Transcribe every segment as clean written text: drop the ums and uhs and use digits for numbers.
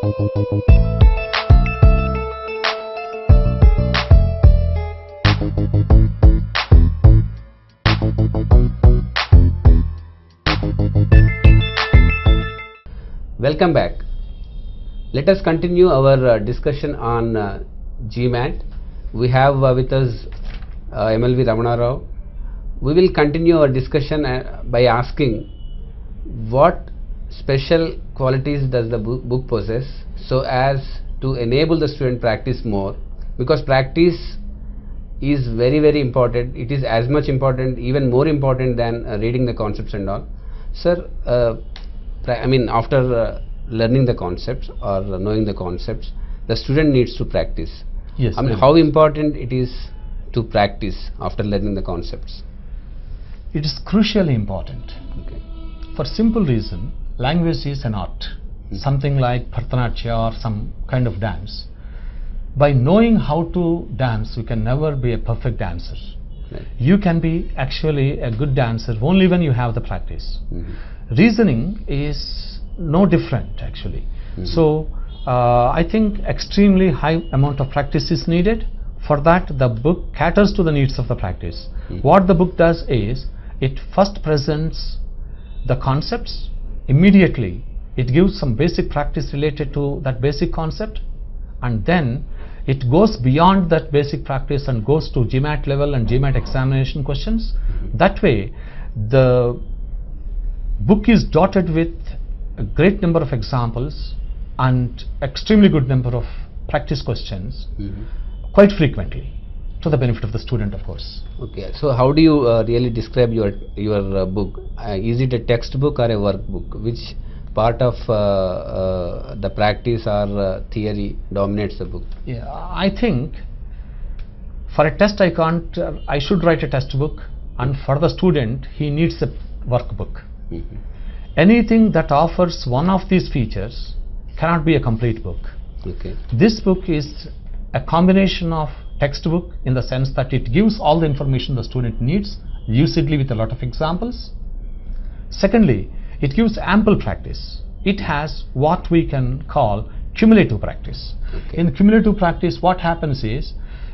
Welcome back. Let us continue our discussion on GMAT. We have with us MLV Ramana Rao. We will continue our discussion by asking what special qualities does the book possess so as to enable the student practice more, because practice is very important. It is as much important, even more important than reading the concepts and all. Sir, I mean, after learning the concepts or knowing the concepts, the student needs to practice. Yes. I mean, how important it is to practice after learning the concepts? It is crucially important. Okay. For simple reason, language is an art. Something like Bharatanatyam or some kind of dance. By knowing how to dance, you can never be a perfect dancer. Right. You can be actually a good dancer only when you have the practice. Reasoning is no different actually. So I think extremely high amount of practice is needed. For that, the book caters to the needs of the practice. What the book does is, it first presents the concepts. Immediately it gives some basic practice related to that basic concept, and then it goes beyond that basic practice and goes to GMAT level and GMAT examination questions. That way the book is dotted with a great number of examples and extremely good number of practice questions quite frequently, to the benefit of the student, of course. Okay, so how do you really describe your book? Is it a textbook or a workbook? Which part of the practice or theory dominates the book? Yeah, I think for a test I should write a textbook, and for the student he needs a workbook. Anything that offers one of these features cannot be a complete book. Okay. This book is a combination of textbook in the sense that it gives all the information the student needs, lucidly with a lot of examples. Secondly, it gives ample practice. It has what we can call cumulative practice. Okay. In cumulative practice, what happens is,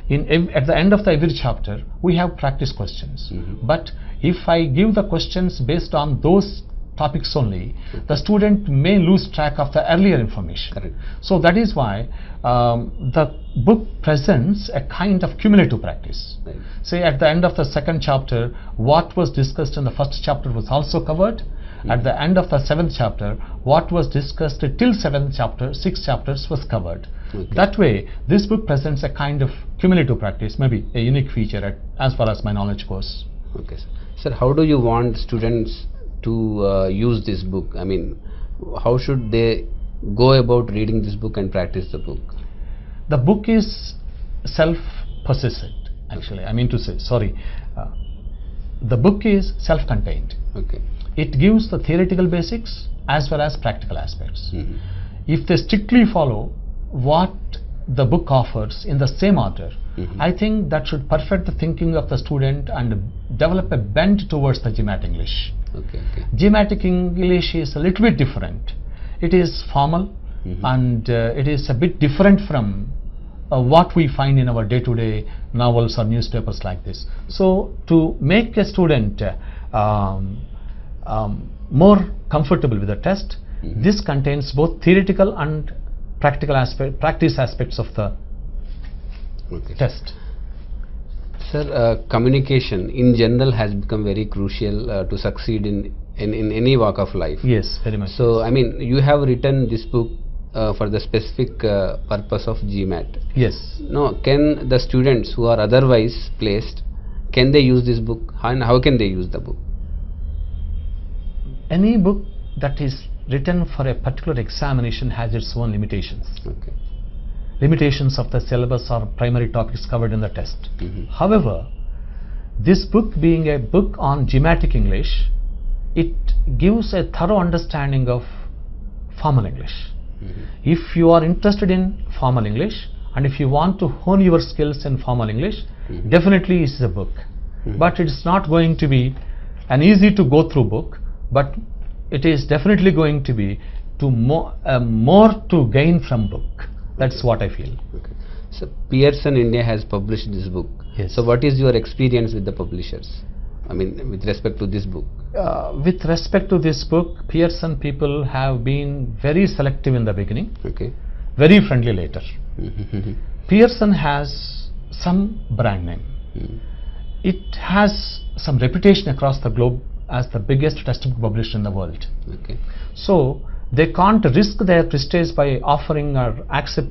at the end of every chapter we have practice questions. But if I give the questions based on those topics only, the student may lose track of the earlier information. Correct. So that is why the book presents a kind of cumulative practice. Right. Say at the end of the second chapter, what was discussed in the first chapter was also covered. At the end of the seventh chapter, what was discussed till seventh chapter, 6 chapters was covered. Okay. That way this book presents a kind of cumulative practice, maybe a unique feature as far as my knowledge goes. Okay, sir. Sir, how do you want students to use this book? I mean, how should they go about reading this book and practice the book? The book is self-possessed actually. I mean to say, sorry, the book is self-contained. Okay. It gives the theoretical basics as well as practical aspects. If they strictly follow what the book offers in the same order, I think that should perfect the thinking of the student and develop a bent towards the GMAT English. Okay. GMAT English is a little bit different. It is formal and it is a bit different from what we find in our day-to-day novels or newspapers like this. So to make a student more comfortable with the test, this contains both theoretical and practical practice aspects of the test. Sir, communication in general has become very crucial to succeed in any walk of life. Yes, very much. So, I mean, you have written this book for the specific purpose of GMAT. Yes. No, can the students who are otherwise placed, can they use this book, and how can they use the book? Any book that is written for a particular examination has its own limitations. Okay. Limitations of the syllabus or primary topics covered in the test. However, this book being a book on GMAT English, it gives a thorough understanding of formal English. If you are interested in formal English and if you want to hone your skills in formal English, definitely this is a book. But it's not going to be an easy to go through book, but it is definitely going to be to more to gain from book. That's what I feel. Okay. So Pearson India has published this book. Yes. So what is your experience with the publishers? I mean, with respect to this book. With respect to this book, Pearson people have been very selective in the beginning, Okay. very friendly later. Pearson has some brand name. It has some reputation across the globe as the biggest textbook publisher in the world. Okay. So they can't risk their prestige by offering or accepting